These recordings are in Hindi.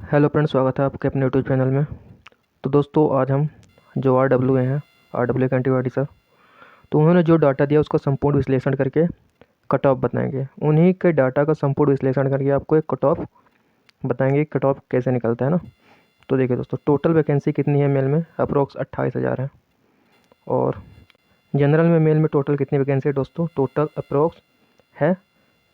हेलो फ्रेंड्स, स्वागत है आपके अपने यूट्यूब चैनल में। तो दोस्तों, आज हम जो आर डब्ल्यू के एंटीबॉडी सर, तो उन्होंने जो डाटा दिया उसका संपूर्ण विश्लेषण करके कट ऑफ बताएंगे। उन्हीं के डाटा का संपूर्ण विश्लेषण करके आपको एक कट ऑफ बताएंगे, कट ऑफ कैसे निकलता है ना। तो देखिए दोस्तों, टोटल वैकेंसी कितनी है मेल में? अप्रोक्स 28,000 है। और जनरल में मेल में टोटल कितनी वैकेंसी है दोस्तों? टोटल अप्रोक्स है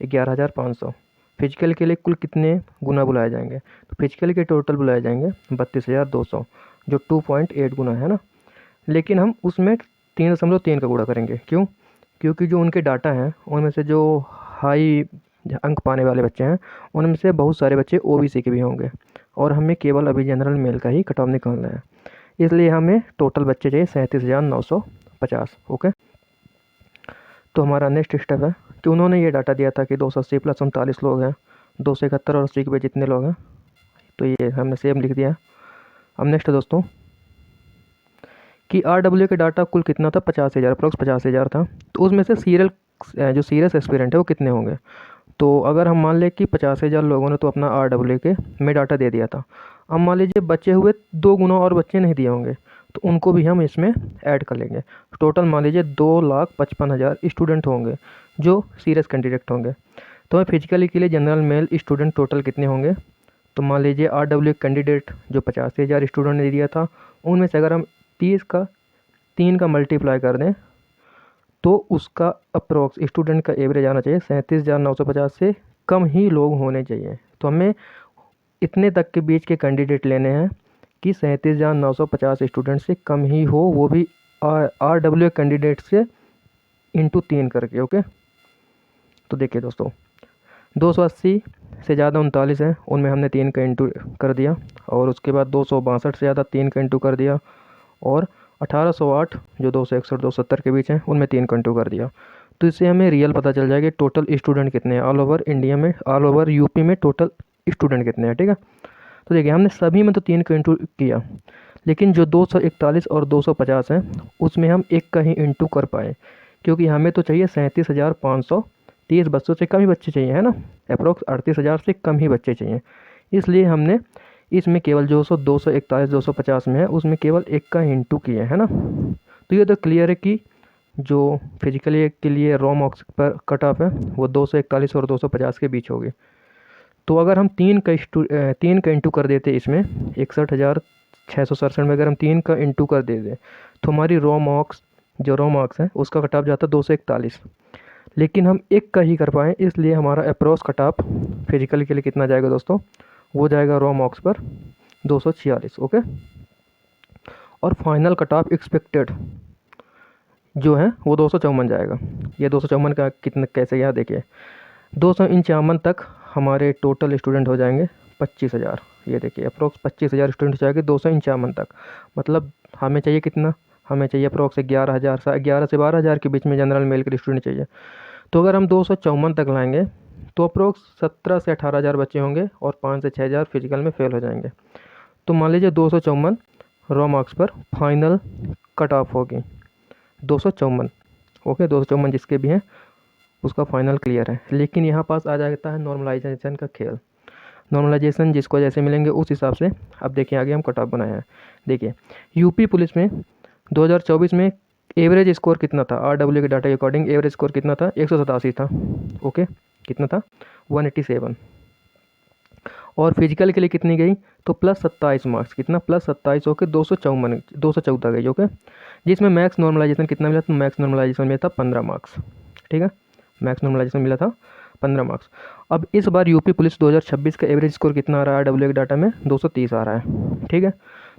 11,500। फिजिकल के लिए कुल कितने गुना बुलाए जाएंगे? तो फिजिकल के टोटल बुलाए जाएंगे 32,200, जो 2.8 गुना है ना। लेकिन हम उसमें 3.3 का गुणा करेंगे। क्यों? क्योंकि जो उनके डाटा हैं उनमें से जो हाई अंक पाने वाले बच्चे हैं उनमें से बहुत सारे बच्चे ओबीसी के भी होंगे, और हमें केवल अभी जनरल मेल का ही कट ऑफ निकालना है। इसलिए हमें टोटल बच्चे चाहिए 37,950। ओके। तो हमारा नेक्स्ट स्टेप है कि उन्होंने ये डाटा दिया था कि 280 प्लस 39 लोग हैं, 271 और 80 के बीच जितने लोग हैं। तो ये हमने सेम लिख दिया। अब नेक्स्ट है दोस्तों कि आर के डाटा कुल कितना था? 50,000, अप्रोक्स 50,000 था। तो उसमें से जो सीरियस एक्सपीरियंट है वो कितने होंगे? तो अगर हम मान लें कि 50,000 लोगों ने तो अपना आर के में डाटा दे दिया था। अब मान लीजिए बचे हुए 2 गुना और बच्चे नहीं दिए होंगे, तो उनको भी हम इसमें ऐड कर लेंगे। टोटल मान लीजिए 2,55,000 स्टूडेंट होंगे जो सीरियस कैंडिडेट होंगे। तो हमें फिजिकली के लिए जनरल मेल स्टूडेंट टोटल कितने होंगे? तो मान लीजिए आर कैंडिडेट जो 85,000 स्टूडेंट ने दिया था, उनमें से अगर हम 3 का मल्टीप्लाई कर दें तो उसका अप्रोक्स स्टूडेंट का एवरेज आना चाहिए 37,950 से कम ही लोग होने चाहिए। तो हमें इतने तक के बीच के कैंडिडेट लेने हैं कि 37,950 स्टूडेंट से कम ही हो, वो भी आर कैंडिडेट से इंटू 3 करके। ओके। तो देखिए दोस्तों, 280 से ज़्यादा 39 है, उनमें हमने 3 का इंटू कर दिया। और उसके बाद 262 से ज़्यादा 3 का इंटू कर दिया। और 1808 जो 261 270 के बीच हैं उनमें 3 का इंटू कर दिया। तो इससे हमें रियल पता चल जाएगा टोटल स्टूडेंट कितने हैं ऑल ओवर इंडिया में, ऑल ओवर यूपी में टोटल स्टूडेंट कितने हैं। ठीक है। तो देखिए, हमने सभी में तो 3 का इंटू किया, लेकिन जो 241 और 250 हैं उसमें हम 1 का ही इंटू कर पाए, क्योंकि हमें तो चाहिए 37,500। 30 बच्चों से कम ही बच्चे चाहिए, है ना। अप्रोक्स 38,000 से कम ही बच्चे चाहिए। इसलिए हमने इसमें केवल जो 241 250 में है उसमें केवल 1 का इंटू किए, है ना। तो ये तो क्लियर है कि जो फिजिकली के लिए रॉ मार्क्स पर कट ऑफ है वो 241 और 250 के बीच होगी। तो अगर हम 3 का इंटू कर देते इसमें 61,667 में, अगर हम 3 का इंटू कर देते तो हमारी रॉ मार्क्स है उसका कट ऑफ जाता 241। लेकिन हम 1 का ही कर पाएँ, इसलिए हमारा अप्रोक्स कट ऑफ फिजिकल के लिए कितना जाएगा दोस्तों? वो जाएगा रॉ मार्क्स पर 246। ओके। और फाइनल कट ऑफ एक्सपेक्टेड जो है वो 254 जाएगा। ये 254 का कितना कैसे गया देखिए, 251 तक हमारे टोटल स्टूडेंट हो जाएंगे 25,000। ये देखिए अप्रोक्स 25,000 स्टूडेंट हो जाएंगे 251 तक। मतलब हमें चाहिए कितना? हमें चाहिए अप्रोक्स 11,000 11 से 12,000 के बीच में जनरल मेल के स्टूडेंट चाहिए। तो अगर हम 254 तक लाएंगे तो अप्रोक्स 17 से 18,000 बच्चे होंगे और 5 से 6,000 फिजिकल में फेल हो जाएंगे। तो मान लीजिए 254 रॉ मार्क्स पर फाइनल कट ऑफ होगी 254। ओके, 254 जिसके भी हैं उसका फाइनल क्लियर है। लेकिन यहाँ पास आ जाता है नॉर्मलाइजेशन का खेल। नॉर्मलाइजेशन जिसको जैसे मिलेंगे उस हिसाब से। अब देखिए आगे हम कट ऑफ बनाए हैं। देखिए यूपी पुलिस में 2024 में एवरेज स्कोर कितना था? आर के डाटा के अकॉर्डिंग एवरेज स्कोर कितना था? 187 था। ओके, कितना था? 187। और फिजिकल के लिए कितनी गई? तो प्लस 27 मार्क्स। कितना? प्लस 27 होकर 214 गई। ओके, जिसमें मैक्स नॉर्मलाइजेशन कितना मिला? तो मैक्स नॉर्मलाइजेशन मिला था 15 मार्क्स। ठीक है, मैक्स नॉर्मलाइजेशन मिला था 15 मार्क्स। अब इस बार यूपी पुलिस 2026 का एवरेज स्कोर कितना आ रहा है? आर के डाटा में 230 आ रहा है। ठीक है,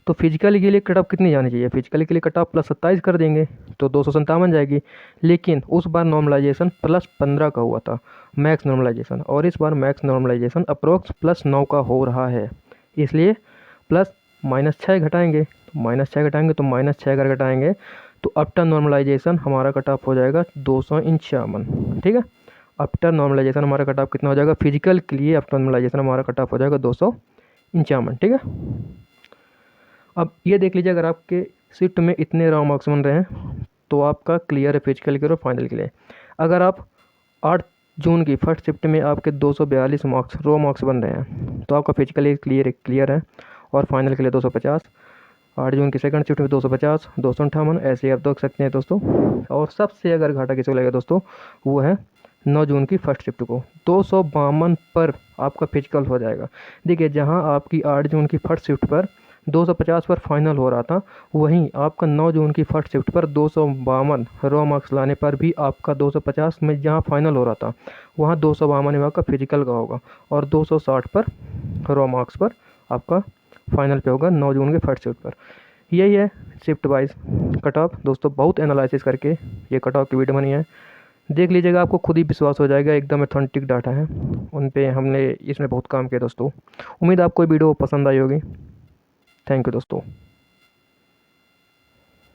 तो फिजिकल के लिए कट ऑफ कितनी जानी चाहिए? फिजिकल के लिए कट ऑफ प्लस 27 कर देंगे तो 257 जाएगी। लेकिन उस बार नॉर्मलाइजेशन प्लस 15 का हुआ था मैक्स नॉर्मलाइजेशन, और इस बार मैक्स नॉर्मलाइजेशन अप्रोक्स प्लस 9 का हो रहा है। इसलिए प्लस -6 घटाएंगे, -6 घटाएंगे तो -6 अगर घटाएंगे तो आफ्टर नॉर्मलाइजेशन हमारा कट ऑफ हो जाएगा 251। ठीक है, आफ्टर नॉर्मलाइजेशन हमारा कट ऑफ कितना हो जाएगा? फिजिकल के लिए आफ्टर नॉर्मलाइजेशन हमारा कट ऑफ हो जाएगा 251। ठीक है। अब ये देख लीजिए, अगर आपके शिफ्ट में इतने रॉ मार्क्स बन रहे हैं तो आपका क्लियर है फिजिकल के और फाइनल के लिए। अगर आप 8 जून की फर्स्ट शिफ्ट में आपके 242 मार्क्स रो मार्क्स बन रहे हैं। तो आपका फिजिकली क्लियर है और फाइनल के लिए 250। 8 जून की सेकंड शिफ्ट में 250, 258, ऐसे ही आप देख सकते हैं दोस्तों। और सबसे अगर घाटा किसी को लगेगा दोस्तों, वो है 9 जून की फर्स्ट शिफ्ट को 252 पर आपका फिजिकल हो जाएगा। देखिए, जहां आपकी 8 जून की फर्स्ट शिफ्ट पर 250 पर फाइनल हो रहा था, वहीं आपका 9 जून की फर्स्ट शिफ्ट पर 252 रॉ मार्क्स लाने पर भी आपका 250 में जहां फाइनल हो रहा था, वहां 252 में आपका फिजिकल का होगा और 260 पर रॉ मार्क्स पर आपका फाइनल पे होगा 9 जून के फर्स्ट शिफ्ट पर। यही है शिफ्ट वाइज कट ऑफ दोस्तों। बहुत एनालिसिस करके ये कट ऑफ की वीडियो बनी है, देख लीजिएगा, आपको खुद ही विश्वास हो जाएगा। एकदम ऑथेंटिक डाटा है, उन पे हमने इसमें बहुत काम किया दोस्तों। उम्मीद आपको वीडियो पसंद आई होगी। थैंक यू दोस्तों।